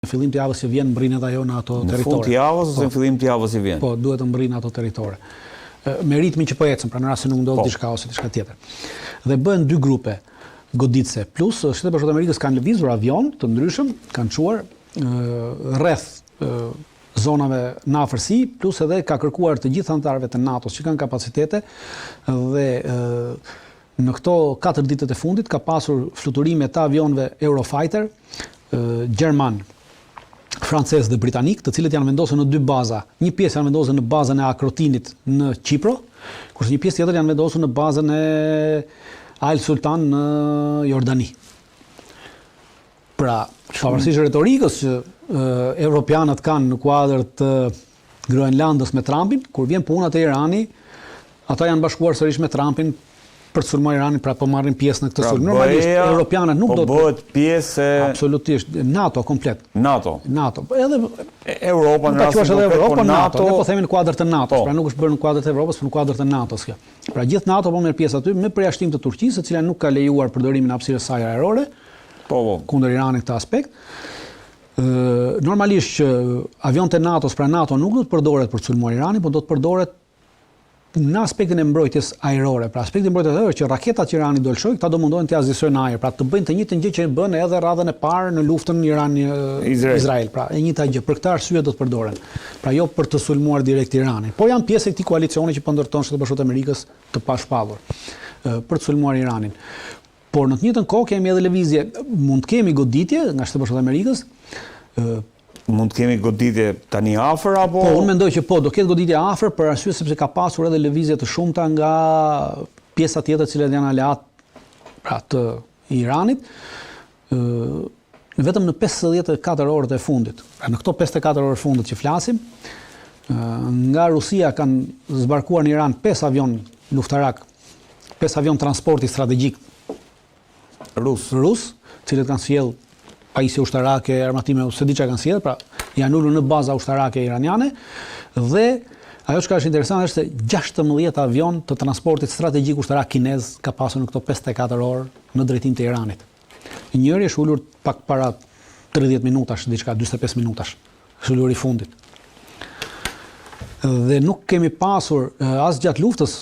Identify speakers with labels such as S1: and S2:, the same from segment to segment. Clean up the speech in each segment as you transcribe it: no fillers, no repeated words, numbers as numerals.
S1: Në fillim të javës që vjen mbrin edhe ajo në ato territore.
S2: Në fund të javës ose në fillim të javës që vjen?
S1: Po, duhet të mbrin ato territore. Me ritmin që po ecën, pra në rast se nuk ndodh diçka ose diçka tjetër. Dhe bëhen dy grupe goditëse. Plus Shtetet Bashkuara të Amerikës kanë lëvizur avion të ndryshëm, kanë çuar rreth zonave në afërsi, plus edhe ka kërkuar të gjithë anëtarëve të NATO-s që kanë kapacitete dhe në këto 4 ditët e fundit ka pasur fluturime të avionëve Eurofighter gjerman, francez dhe britanik, të cilët janë vendosur në 2 baza. Një pjesë janë vendosur në bazën e Akrotinit në Kipro, kurse një pjesë tjetër janë vendosur në bazën e Al Sultan në Jordani. Pra, pavarësisht retorikës që evropianët kanë në kuadër të Groenlandës me Trumpin, kur vjen puna te Irani, ata janë bashkuar sërish me Trumpin për të sulmuar Iranin, pra po marrin pjesë në këtë sulm. Normalisht europianët nuk do të
S2: bëhet pjesë
S1: absolutisht NATO komplet.
S2: NATO.
S1: Edhe
S2: Europa në
S1: rastin
S2: e
S1: Evropa, NATO. Ne po themi në kuadër të NATO-s, pra nuk është bërë në kuadër të Evropës, por në kuadër të NATO-s kjo. Pra gjithë NATO po merr pjesë aty me përjashtim të Turqisë, e cila nuk ka lejuar përdorimin e hapësirës saj ajrore kundër Iranit këtë aspekt. Normalisht që avionët e NATO-s, pra NATO nuk do të përdoret për të sulmuar Iranin, por do të përdoret në aspektin e mbrojtjes ajrore. Pra aspekti i mbrojtjes ajrore që raketat që Irani do lëshojë, këta do mundohen të azisojnë në ajër, pra të bëjnë të njëjtën gjë që bën edhe radhën e parë në luftën Iran-Izrael. Pra e njëjta gjë, për këtë arsye do të përdoren. Pra jo për të sulmuar direkt Iranin, por janë pjesë e këtij koalicioni që po ndërton Shtetet Bashkuara të Amerikës të pashpallur për të sulmuar Iranin. Por në të njëjtën kohë kemi edhe lëvizje, mund të kemi goditje nga Shtetet Bashkuara të Amerikës.
S2: Mund të kemi goditje tani afër apo?
S1: Po, unë mendoj që do ketë goditje afër për arsye sepse ka pasur edhe lëvizje të shumta nga pjesa tjetër të cilat janë aleat pra të Iranit. Vetëm në 54 orët e fundit. Pra në këto 54 orë fundit që flasim, nga Rusia kanë zbarkuar në Iran 5 avion luftarak, 5 avion transporti strategjik rus, cilët kanë sjell pajisje ushtarake, armatime, se di çka kanë sjellë, pra janë ulur në baza ushtarake iraniane dhe ajo që është interesante është se 16 avion të transportit strategjik ushtarak kinez ka pasur në këto 54 orë në drejtim të Iranit. Njëri është ulur pak para 30 minutash, diçka 45 minutash, është ulur i fundit. Dhe nuk kemi pasur as gjatë luftës,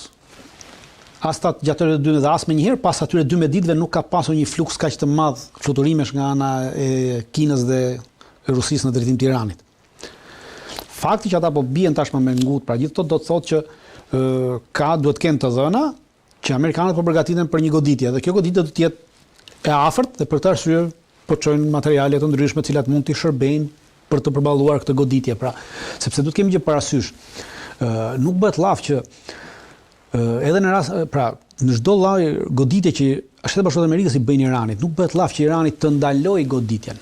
S1: as gjatë atyre 12 dhe as me njëherë pas atyre 12 ditëve nuk ka pasur një fluks kaq të madh fluturimesh nga ana e Kinës dhe Rusisë në drejtim të Iranit. Fakti që ata po bien tashmë me ngut, pra gjithë do të thotë që duhet të kenë të dhëna që amerikanët po përgatiten për një goditje dhe kjo goditje do të jetë e afërt dhe për këtë arsye po çojnë materiale të ndryshme të cilat mund të shërbejnë për të përballuar këtë goditje, pra sepse duhet kemi gjë parasysh. Nuk bëhet llaf që edhe në rast, pra, në çdo lloj goditje që Shtetet Bashkuara të Amerikës i bëjnë Iranit, nuk bëhet llaf që Irani të ndalojë goditjen.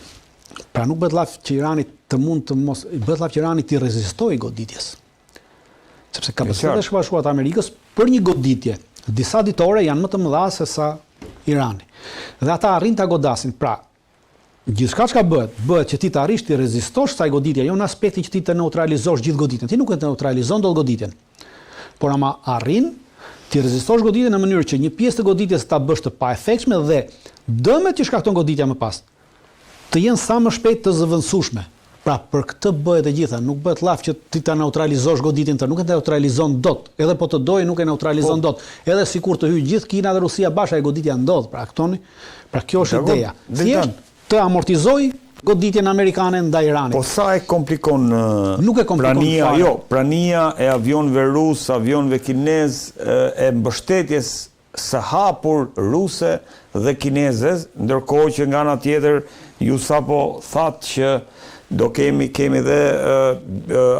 S1: Pra nuk bëhet llaf që Irani të mund të mos, bëhet llaf që Irani të rezistojë goditjes. Sepse kapacitetet e Shtetit Bashkuara të Amerikës për një goditje disa ditore janë më të mëdha se sa Irani. Dhe ata arrin ta godasin. Pra, gjithçka që bëhet që ti të arrish të rezistosh kësaj goditje, jo në aspektin që ti të neutralizosh gjithë goditjen. Ti nuk e neutralizon dot goditjen. Por ama arrin ti rezistosh goditjen në mënyrë që një pjesë të goditjes ta bësh të paefektshme dhe dëmet që shkakton goditja më pas të jenë sa më shpejt të zëvendësueshme. Pra për këtë bëhet e gjitha, nuk bëhet llaf që ti ta neutralizosh goditjen tënde, nuk e neutralizon dot. Edhe po të dojë nuk e neutralizon dot. Edhe sikur të hyjë gjithë Kina dhe Rusia bashkë, goditja ndodh, pra këtoni. Pra kjo është ideja. Thjesht të amortizoj goditjen amerikane ndaj Iranit.
S2: Po sa e komplikon
S1: nuk e komplikon
S2: prania, prania e avionëve rus, avionëve kinez, e mbështetjes së hapur ruse dhe kineze, ndërkohë që nga ana tjetër ju sapo thatë që do kemi dhe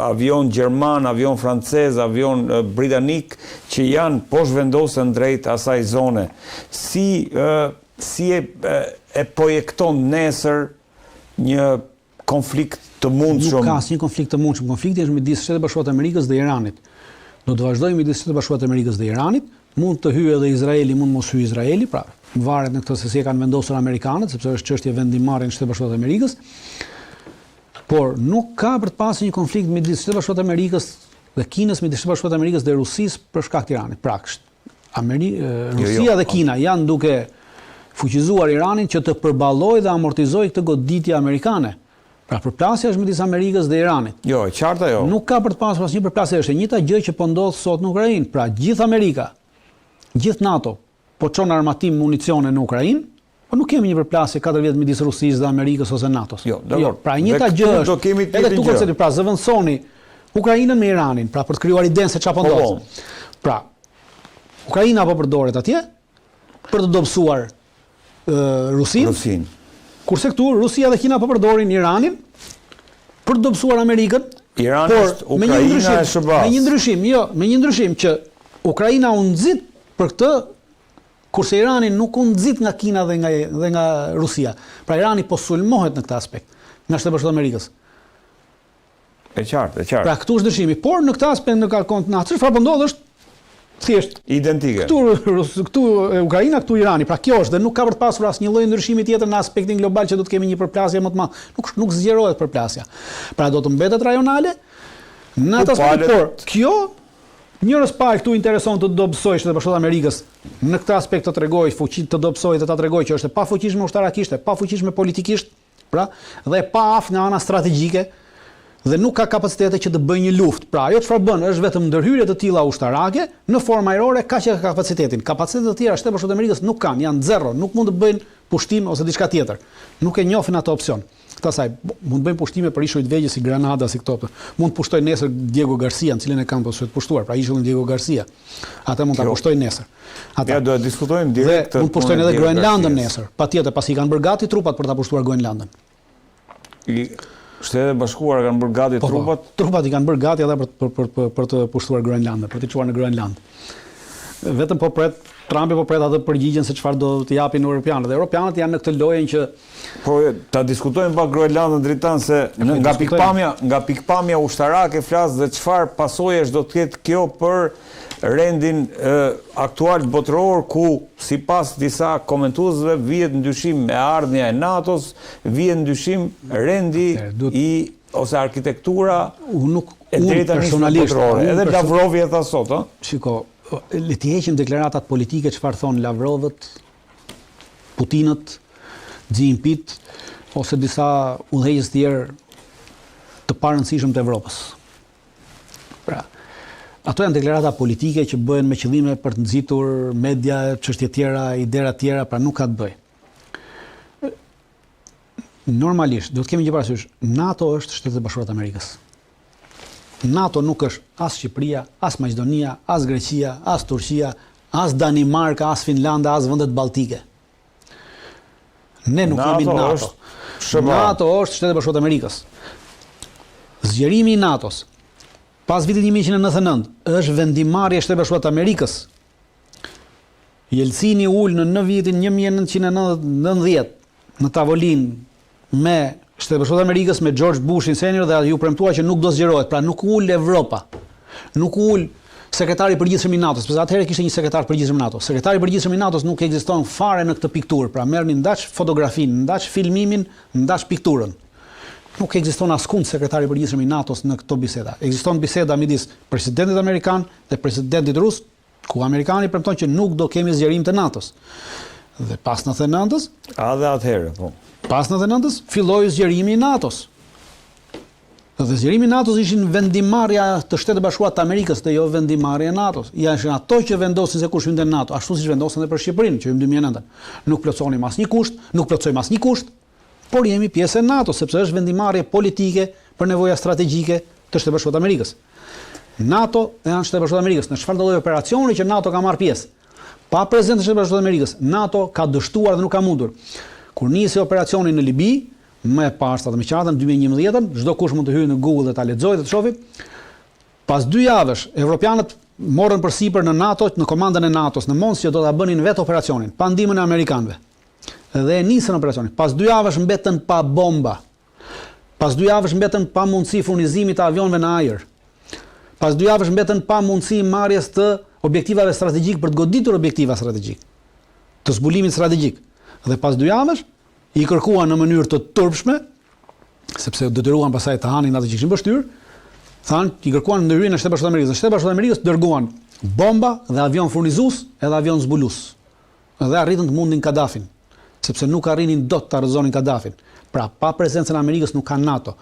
S2: avion gjerman, avion francez, avion britanik që janë poshtë vendosën drejt asaj zone. Si e projekton nesër një konflikt të mundshëm?
S1: Nuk ka asnjë konflikt të mundshëm. Konflikti është midis Shtetit Bashkuar të Amerikës dhe Iranit. Do të vazhdojë midis Shtetit Bashkuar të Amerikës dhe Iranit. Mund të hyjë edhe Izraeli, mund mos hyjë Izraeli, pra varet në këtë se si e kanë vendosur amerikanët, sepse është çështje vendimmarrje në Shtetet Bashkuara të Amerikës. Por nuk ka për të pasur një konflikt midis Shtetit Bashkuar të Amerikës dhe Kinës, midis Shtetit Bashkuar të Amerikës dhe Rusisë për shkak të Iranit. Pra, Rusia dhe Kina janë duke fuqizuar Iranin që të përballojë dhe amortizojë këtë goditje amerikane. Pra përplasja është midis Amerikës dhe Iranit.
S2: Jo, e qarta jo.
S1: Nuk ka për të pasur asnjë përplasje, është e njëjta gjë që po ndodh sot në Ukrainë. Pra gjithë Amerika, gjithë NATO po çon armatim, municione në Ukrainë, po nuk kemi një përplasje 4 vjet midis Rusisë dhe Amerikës ose NATO-s.
S2: Jo, dakor.
S1: Pra e njëjta gjë është. Edhe tu koncepti, pra zëvendësoni Ukrainën me Iranin, pra për të krijuar idenë se çfarë po ndodh. Pra Ukraina po përdoret atje për të dobësuar Rusinë. Kurse këtu Rusia dhe Kina po përdorin Iranin për të dobësuar Amerikën.
S2: Irani është Ukraina e SBA-s.
S1: Me një ndryshim që Ukraina u nxit për këtë, kurse Irani nuk u nxit nga Kina dhe nga Rusia. Pra Irani po sulmohet në këtë aspekt nga Shtetet Bashkuara të Amerikës.
S2: E qartë.
S1: Pra këtu është ndryshimi, por në këtë aspekt në kalkon çfarë po ndodh është thjesht
S2: identike.
S1: Këtu Ukraina, këtu Irani. Pra kjo është dhe nuk ka për të pasur asnjë lloj ndryshimi tjetër në aspektin global që do të kemi një përplasje më të madhe. Nuk zgjerohet përplasja. Pra do të mbetet rajonale në atë aspekt, por kjo njërës parë këtu intereson të dobësoj Shtetet Bashkuara të Amerikës në këtë aspekt të tregoj fuqi, të dobësoj dhe ta tregoj që është e pafuqishme ushtarakisht, e pafuqishme politikisht, pra, dhe e pa aftë nga ana strategjike. Dhe nuk ka kapacitete që të bëjë një luftë. Pra, ajo çfarë bën është vetëm ndërhyrje të tilla ushtarake në formë ajrore, kaq që ka kapacitetin. Kapacitetet të tjera Shtetet Bashkuara të Amerikës nuk kanë, janë zero, nuk mund të bëjnë pushtim ose diçka tjetër. Nuk e njohin atë opsion. Këtasaj mund të bëjnë pushtime për ishuj të vegjël si Granada, si këto. Mund të pushtojnë nesër Diego Garcia, në cilën e kanë të pushtuar, pra ishullin Diego Garcia. Ata mund ta pushtojnë nesër.
S2: Ja do të diskutojmë direkt.
S1: Mund të pushtojnë edhe Groenlandën nesër. Patjetër, pasi kanë bërë gati trupat për ta pushtuar Groenlandën.
S2: Shtetet Bashkuara kanë bërë gati trupat?
S1: Trupat i kanë bërë gati edhe për të pushtuar Groenlandën, për të çuar në Groenland. Vetëm po pret Trumpi po pret atë përgjigjen se çfarë do të japin europianët. Dhe europianët janë në këtë lojën që
S2: po ta diskutojmë pak Groenlandën dritan se nga pikpamja ushtarake flas dhe çfarë pasojësh do të ketë kjo për rendin aktual botëror ku sipas disa komentuesve vihet ndyshim me ardhmja e NATO-s, vihet ndyshim rendi ose arkitektura e drejtanisë botërore. Edhe Lavrovi e tha sot, ëh.
S1: Shiko, le të heqim deklaratat politike çfarë thon Lavrovët, Putinët, Xi Jinping ose disa udhëheqës tjerë të parëndësishëm të Evropës. Pra, ato janë deklarata politike që bëhen me qëllime për të nxitur media, çështje tjera, idera tjera, pra nuk ka të bëjë. Normalisht, do të kemi një parasysh, NATO është Shtetet Bashkuara të Amerikës. NATO nuk është as Shqipëria, as Maqedonia, as Greqia, as Turqia, as Danimarka, as Finlanda, as vendet balltike. Ne nuk jemi NATO. NATO është Shtetet Bashkuara të Amerikës. Zgjerimi i NATO-s pas vitit 1999 është vendimarrje e Shtetet Bashkuara të Amerikës. Jelcini ul në vitin 1990 në tavolinë me Shtetet Bashkuara të Amerikës, me George Bushin senior dhe ju premtua që nuk do zgjerohet. Pra nuk ul Evropa. Nuk ul sekretari i përgjithshëm i NATO-s, sepse atëherë kishte një sekretar përgjithshëm i NATO-s. Sekretari i përgjithshëm i NATO-s nuk ekziston fare në këtë pikturë. Pra merrni ndaç fotografinë, ndaç filmimin, ndaç pikturën. Nuk ekziston askund sekretari i përgjithshëm i NATO-s në këto biseda. Ekziston biseda midis presidentit amerikan dhe presidentit rus, ku amerikani premton që nuk do kemi zgjerim të NATO-s. Dhe pas 99-s,
S2: dhe atëherë, po.
S1: Pas 99-s filloi zgjerimi i NATO-s. Dhe zgjerimi i NATO-s ishin vendimarrja të Shtetet Bashkuara të Amerikës dhe jo vendimarrja e NATO-s. Janë ato që vendosin se kush hyn në NATO, ashtu siç vendosen edhe për Shqipërinë që hym 2009. Nuk plotsonim asnjë kusht, nuk plotsojmë asnjë kusht, por jemi pjesë e NATO, sepse është vendimarrje politike për nevoja strategjike të Shtetet Bashkuara të Amerikës. NATO janë Shtetet Bashkuara të Amerikës. Në çfarëdo lloj operacioni që NATO ka marrë pjesë, pa prezencën e Shtetet Bashkuara të Amerikës, NATO ka dështuar dhe nuk ka mundur. Kur nisi operacioni në Libi, më e pashta dhe më qartë në 2011, çdo kush mund të hyjë në Google dhe ta lexojë dhe të shohë. Pas 2 javësh, evropianët morën përsipër në NATO, në komandën e NATO-s, në Mons që do ta bënin vetë operacionin, pa ndihmën e amerikanëve. Dhe e nisën operacionin. Pas 2 javësh mbetën pa bomba. Pas 2 javësh mbetën pa mundësi furnizimit të avionëve në ajër. Pas 2 javësh mbetën pa mundësi marrjes të objektivave strategjik për të goditur objektiva strategjik, të zbulimit strategjik. Dhe pas 2 javësh i kërkuan në mënyrë të turpshme, sepse detyruan pasaj të hanin atë që kishin bështyr, i kërkuan ndërhyrjen e Shtetet Bashkuara të Amerikës. Shtetet Bashkuara të Amerikës dërguan bomba dhe avion furnizues edhe avion zbulues. Dhe arritën të mundin Kadafin. sepse nuk arrinin dot të arrëzonin Kadafin. Pra, pa prezencën e Amerikës nuk ka NATO.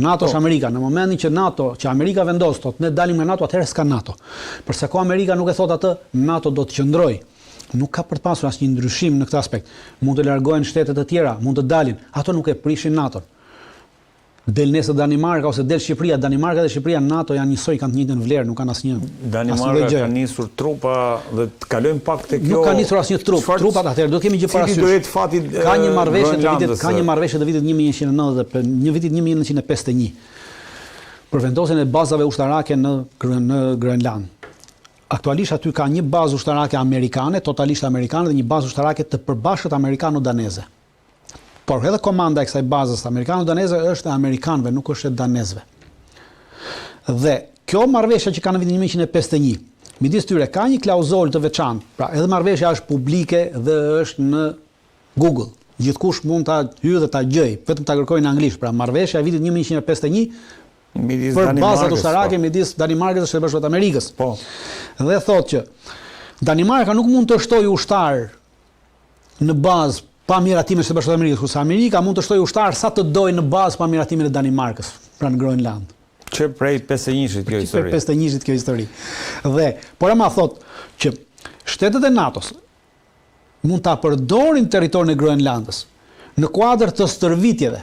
S1: NATO është Amerika. Në momentin që Amerika vendos, thotë ne dalim nga NATO, atëherë s'ka NATO. Përse ko Amerika nuk e thot atë, NATO do të qëndroj. Nuk ka për të pasur asnjë ndryshim në këtë aspekt. Mund të largohen shtetet e tjera, mund të dalin. Ato nuk e prishin NATO. Del nesër Danimarka ose del Shqipëria, Danimarka dhe Shqipëria NATO janë njësoj, kanë të njëjtën vlerë, nuk kanë asnjë.
S2: Danimarka ka nisur trupa dhe të kalojmë pak te kjo.
S1: Nuk ka nisur asnjë trup. Trupat atëherë do kemi gjë parasysh.
S2: Do jetë fati
S1: ka një marrëveshje të vitit 1990, një vitit 1951. Për vendosjen e bazave ushtarake në Groenland. Aktualisht aty ka një bazë ushtarake amerikane, totalisht amerikane, dhe një bazë ushtarake të përbashkët amerikano-daneze. Por edhe komanda e kësaj bazës amerikano-daneze është e amerikanëve, nuk është e danezëve. Dhe kjo marrëveshje që ka në vitin 1951, midis tyre ka një klauzol të veçantë. Pra edhe marrëveshja është publike dhe është në Google. Gjithkush mund ta hyjë dhe ta gjej, vetëm ta kërkojë në anglisht. Pra marrëveshja e vitit 1951 për bazat ushtarake midis Danimarkës dhe Shtetit Bashkuar të Amerikës.
S2: Po.
S1: Dhe thotë që Danimarka nuk mund të shtojë ushtar në bazë pa miratimin e Shtetit Bashkuar të Amerikës, kurse Amerika mund të shtojë ushtar sa të dojë në bazë pa miratimin e Danimarkës, pra në Groenland.
S2: Që prej 51-shit kjo histori.
S1: Prej 51-shit kjo histori. Dhe por ama thotë që shtetet e NATO-s mund ta përdorin territorin e Groenlandës në kuadër të stërvitjeve,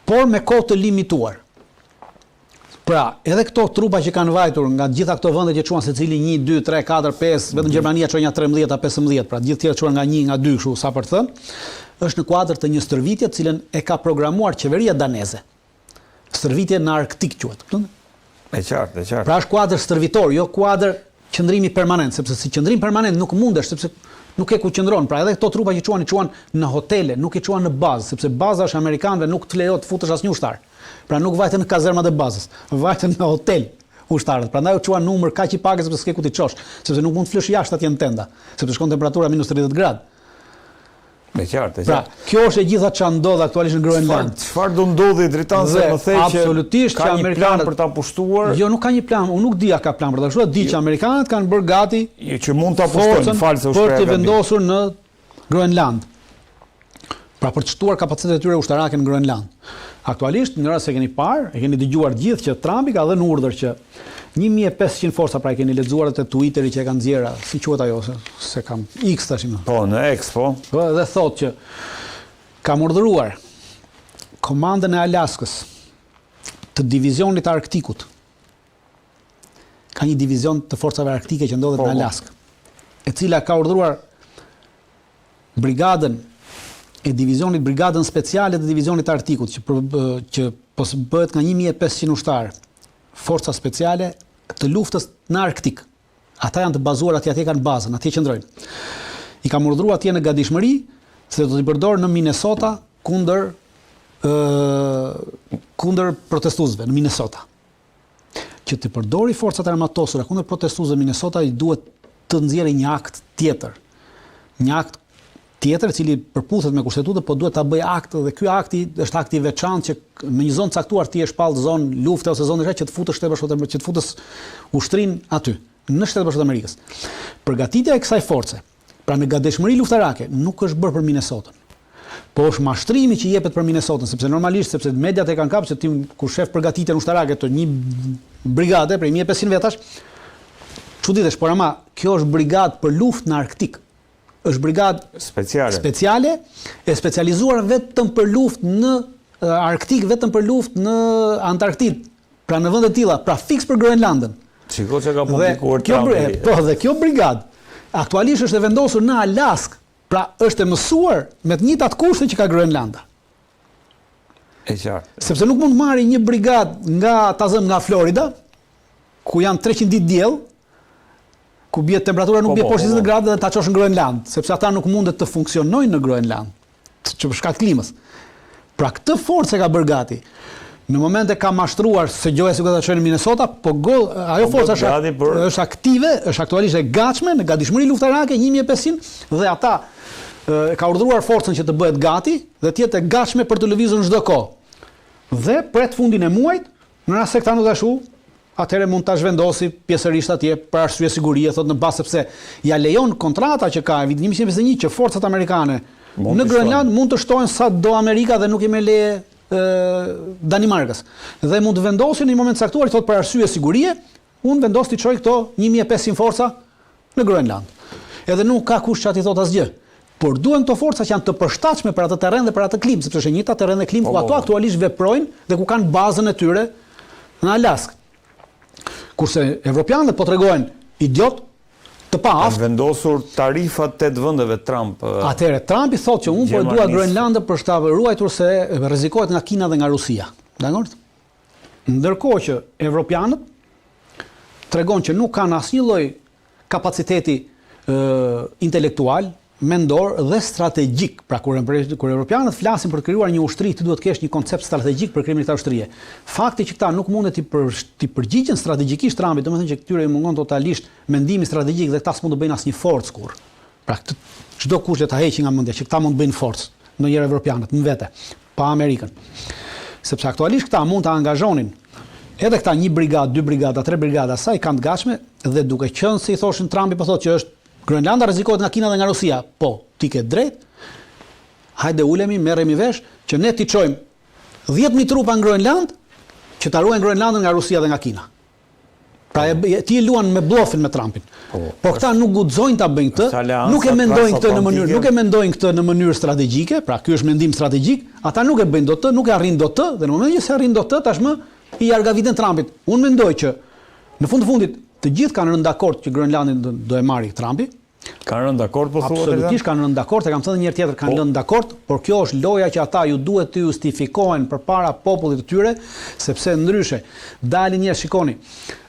S1: por me kohë të limituar. Pra, edhe këto trupa që kanë vajtur nga gjitha këto vende që quhen secili 1, 2, 3, 4, 5, vetëm Gjermania çon ja 13 a 15, pra gjithë tjerë quhen nga 1, nga 2, kështu sa për të thënë, është në kuadër të një stërvitje të cilën e ka programuar qeveria daneze. Stërvitje në Arktik quhet.
S2: E qartë.
S1: Pra është kuadër stërvitor, jo kuadër qëndrimi permanent, sepse si qëndrim permanent nuk mundesh, sepse nuk e ku qëndron. Pra edhe këto trupa që quhen në hotele, nuk i quhen në bazë, sepse baza është amerikanëve, nuk të lejohet të futesh asnjë ushtar. Pra nuk vajten në kazermat e bazës, vajten në hotel ushtarët. Prandaj u quhen numër kaq i pakët sepse s'ke ku ti çosh, sepse nuk mund të flesh jashtë atje në tenda, sepse shkon temperatura -30 gradë.
S2: Me qartë.
S1: Pra, kjo është e gjitha çfarë ndodh aktualisht në Groenland.
S2: Çfarë do ndodhi dritan se më thej që
S1: absolutisht
S2: ka një plan për ta pushtuar?
S1: Jo, nuk ka një plan, unë nuk di a ka plan për ta pushtuar, di që amerikanët kanë bërë gati
S2: që mund ta pushtojnë, false
S1: për të vendosur në Groenland. Pra për të shtuar kapacitetet e tyre ushtarake në Groenland. Aktualisht, në rast se keni parë, e keni dëgjuar gjithë që Trumpi ka dhënë urdhër që 1500 forca, pra e keni lexuar atë Twitteri që e kanë nxjerrë, si quhet ajo, se kam X tash më.
S2: Po, në X, po.
S1: Dhe thotë që kam urdhëruar komandën e Alaskës të divizionit Arktikut. Ka një divizion të forcave arktike që ndodhet në Alaskë, e cila ka urdhëruar brigadën brigadën speciale të divizionit Arktikut, që bëhet nga 1500 ushtarë, forca speciale të luftës në Arktik. Ata janë të bazuar atje kanë bazën, atje qëndrojnë. I kam urdhëruar atje në gatishmëri se do t'i përdorë në Minnesota kundër protestuesve në Minnesota. Që të përdori forcat armatosura kundër protestuesve në Minnesota, i duhet të nxjerrë një akt tjetër. Një akt tjetër, i cili përputhet me kushtetutën, po duhet ta bëj akt, dhe ky akti është akti i veçantë që në një zonë caktuar ti e shpall zonë lufte ose zonë që të futësh Shtetet Bashkuara të Amerikës, që të futës ushtrin aty, në Shtetet Bashkuara të Amerikës. Përgatitja e kësaj force, pra në gatishmëri luftarake, nuk është bërë për Minnesotën. Po është mashtrimi që jepet për Minnesotën, sepse normalisht, sepse mediat e kanë kapur se ti kur shef përgatitjen ushtarake të një brigade prej 1500 vetash, çuditesh, por ama kjo është brigadë për luftë në Arktik. Është brigadë speciale e specializuar vetëm për luftë në Arktik, vetëm për luftë në Antarktik. Pra në vende të tilla, pra fiks për Groenlandën.
S2: Shiko që ka publikuar Trumpi.
S1: Po, dhe kjo brigadë aktualisht është e vendosur në Alaskë, pra është e mësuar me të njëjtat kushte që ka Groenlanda.
S2: E qartë.
S1: Sepse nuk mund të marrë një brigadë nga Florida, ku janë 300 ditë diell, ku bie temperatura nuk bie poshtë 20 gradë dhe ta çosh në Groenland, sepse ata nuk mundet të funksionojnë në Groenland, që për shkak të klimës. Pra këtë forcë ka bërë gati. Në momente ka mashtruar se gjoja si do ta çojnë në Minnesota, po ajo forca është aktive, është aktualisht e gatshme në gatishmëri luftarake 1500 dhe ata ka urdhëruar forcën që të bëhet gati dhe të jetë e gatshme për të lëvizur në çdo kohë. Dhe pret fundin e muajit, në rast se këta nuk dashu, atëherë mund ta zhvendosi pjesërisht atje për arsye sigurie, thotë në bazë sepse ja lejon kontrata që ka vitin 1951 që forcat amerikane në Groenland mund të shtojnë sa do Amerika dhe nuk i më leje Danimarkës. Dhe mund të vendosin në një moment caktuar, thotë për arsye sigurie, unë vendos të çoj këto 1500 forca në Groenland. Edhe nuk ka kush që ati thot asgjë. Por duhen këto forca që janë të përshtatshme për atë terren dhe për atë klimë, sepse është njëjta terren dhe klimë ku ato aktualisht veprojnë dhe ku kanë bazën e tyre në Alaskë. Kurse evropianët po tregojnë idiot të paaftë.
S2: Kanë vendosur tarifat 8 vendeve Trump.
S1: Atëherë Trumpi thotë që unë po e dua Groenlandën për shta ruajtur se rrezikohet nga Kina dhe nga Rusia. Dakor? Ndërkohë që evropianët tregon që nuk kanë asnjë lloj kapaciteti intelektual, mendor dhe strategjik. Pra kur evropianët flasin për të krijuar një ushtri, ti duhet të kesh një koncept strategjik për krijimin e këtij ushtrie. Fakti që këta nuk mundet të përgjigjen strategjikisht Trumpit, domethënë që këtyre i mungon totalisht mendimi strategjik dhe këta s'mund të bëjnë asnjë forcë kurrë. Pra çdo kush le ta heqë nga mendja që këta mund të bëjnë forcë, ndonjëherë evropianët në vete, pa Amerikën. Sepse aktualisht këta mund të angazhonin edhe këta 1 brigadë, 2 brigada, 3 brigada, sa i kanë të gatshme dhe duke qenë se i thoshin Trumpi po thotë që është Groenlanda rrezikohet nga Kina dhe nga Rusia. Po, ti ke drejt. Hajde ulemi, merremi vesh që ne ti çojmë 10.000 trupa në Groenland që ta ruajnë Groenlandën nga Rusia dhe nga Kina. Pra ti luan me bllofin me Trumpin. Po këta nuk guxojnë ta bëjnë këtë, nuk e mendojnë këtë në mënyrë strategjike, pra ky është mendim strategjik, ata nuk e bëjnë dot të, nuk e arrin dot të, dhe në momentin që se arrin dot të, tashmë i jargaviten Trumpit. Unë mendoj që në fund të fundit të gjithë kanë rënë dakord që Groenlandin do e marrë Trumpi.
S2: Kanë rënë dakord po thuat?
S1: Absolutisht kanë rënë dakord, e kam thënë një herë tjetër kanë rënë dakord, por kjo është loja që ata ju duhet të justifikohen përpara popullit të tyre, sepse ndryshe dalin njerëz, shikoni,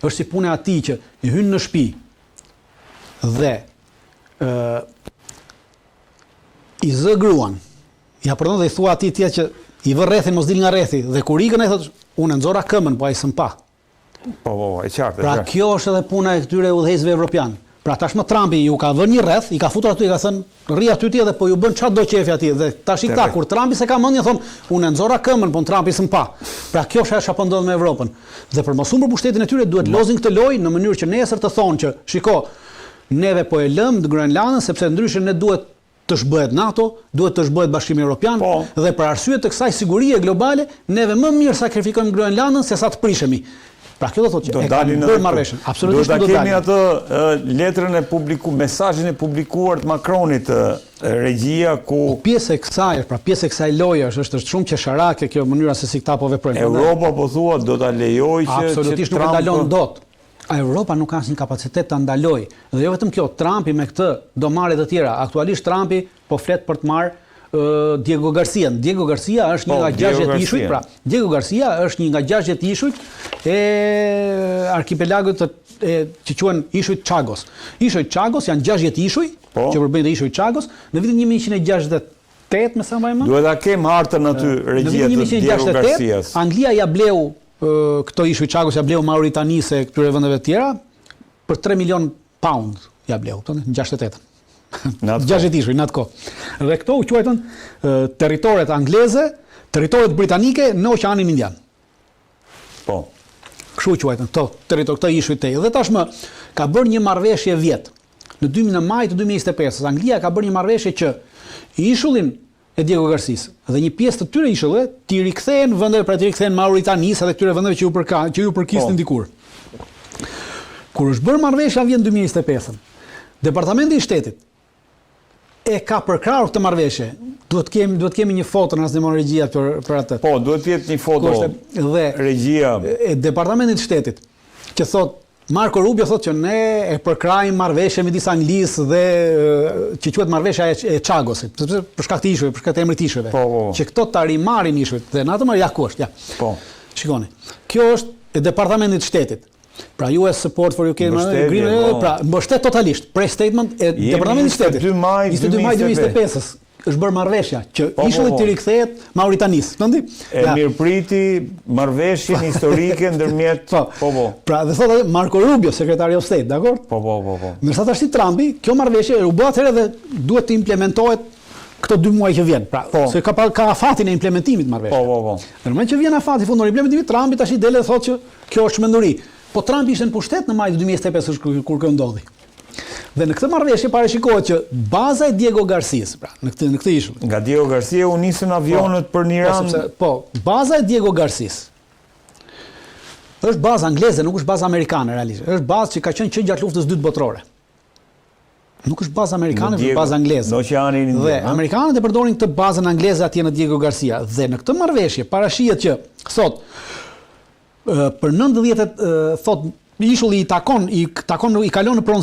S1: është si puna e atij që i hyn në shtëpi dhe i zë gruan. Ja përdon dhe i thua atij tjetër që i vë rrethin mos dil nga rrethi dhe kur ikën ai thotë unë nxora këmbën, po ai s'mpa.
S2: Po, e qartë.
S1: Pra kjo është edhe puna e këtyre udhëheqësve evropian. Pra tashmë Trumpi ju ka vënë një rreth, i ka futur aty, i ka thënë rri aty ti edhe po ju bën çfarë do qefi aty dhe tash i këta kur Trumpi se ka mendje thon unë nxora këmbën, po Trumpi s'mpa. Pra kjo është ajo që ndodh me Evropën. Dhe për mos humbur pushtetin e tyre duhet lozin këtë lojë në mënyrë që nesër të thonë që shiko, neve po e lëm të Groenlandën sepse ndryshe ne duhet të shbëhet NATO, duhet të shbëhet Bashkimi Evropian dhe për arsye të kësaj sigurie globale, neve më mirë sakrifikojmë Groenlandën se sa të prishemi. Pra kjo do thotë që e kanë bërë marrëveshjen. Absolutisht do
S2: dalin. Do ta kemi atë letrën e mesazhin e publikuar të Macronit regjia ku
S1: pjesë e kësaj loje është shumë qesharake kjo mënyra se si këta po veprojnë.
S2: Europa po thua do ta lejojë që
S1: absolutisht nuk e ndalon dot. Europa nuk ka asnjë kapacitet ta ndalojë. Dhe jo vetëm kjo, Trumpi me këtë do marrë të tjera. Aktualisht Trumpi po flet për të marrë Diego Garcia. Diego Garcia është një nga 60 ishujt, pra Diego Garcia është një nga 60 ishujt e arkipelagut që quhen ishujt Chagos. Ishujt Chagos janë 60 ishuj që përbëjnë dhe ishujt Chagos në vitin 1168, me sa më mend.
S2: Duhet ta kem hartën aty regjia të Diego Garcias.
S1: Anglia ja bleu këto ishuj Chagos, ja bleu Mauritanisë e këtyre vendeve të tjera për 3 milion pound ja bleu, në 68. 60 ishuj në atë kohë. Dhe këto u quajtën territoret angleze, territoret britanike në Oqeanin Indian.
S2: Po.
S1: Kështu u quajtën këto ishuj të. Dhe tashmë ka bërë një marrëveshje vjet. Në maj të 2025, Anglia ka bërë një marrëveshje që ishullin e Diego Garcis dhe një pjesë të tyre ishullve t'i rikthehen vendeve, pra t'i rikthehen Mauritanisë dhe këtyre vendeve që ju përkisnin dikur. Kur është bërë marrëveshja vjen 2025, Departamenti i Shtetit e ka përkrahur këtë marrëveshje. Duhet kemi një foto në asnjë regjia për atë.
S2: Po, duhet të jetë një foto
S1: dhe
S2: regjia
S1: e Departamentit të Shtetit që thot Marco Rubio thotë që ne e përkrajmë marrëveshje midis Anglisë dhe që quhet marrëveshja e Chagosit, sepse për shkak të ishujve, për shkak të emrit të ishujve. Që këto ta rimarrin ishujt dhe në atë marrë ku është, ja. Po. Shikoni. Kjo është e Departamentit të Shtetit. Pra US Support for UK pra mbështet totalisht prej statement e Departamentit të Shtetit. 22 maj 2025 është bërë marrëveshja që ishulli të rikthehet Mauritanisë. Mendoj?
S2: E mirëpriti marrëveshjen historike ndërmjet
S1: Pra dhe thotë Marco Rubio, sekretari of State, dakor?
S2: Po.
S1: Ndërsa tash Trumpi, kjo marrëveshje u bë atëherë dhe duhet të implementohet këto 2 muaj që vjen. Pra, se ka afatin e implementimit marrëveshjes.
S2: Po.
S1: Në moment që vjen afati fundor i implementimit, Trumpi tash i del dhe thotë që kjo është menduri. Po Trump ishte në pushtet në maj 2025 kur kjo ndodhi. Dhe në këtë marrëveshje parashikohet që baza e Diego Garcias, pra, në këtë ishull.
S2: Nga Diego Garcia u nisën avionët për në Iran.
S1: Baza e Diego Garcias është bazë angleze, nuk është bazë amerikane realisht. Është bazë që ka qenë që gjatë luftës dytë botërore. Nuk është bazë amerikane, është bazë angleze. Dhe amerikanët e përdorin këtë bazën angleze atje në Diego Garcia. Dhe në këtë marrëveshje parashihet që thot për 90 thot ishulli i kalon në pronësi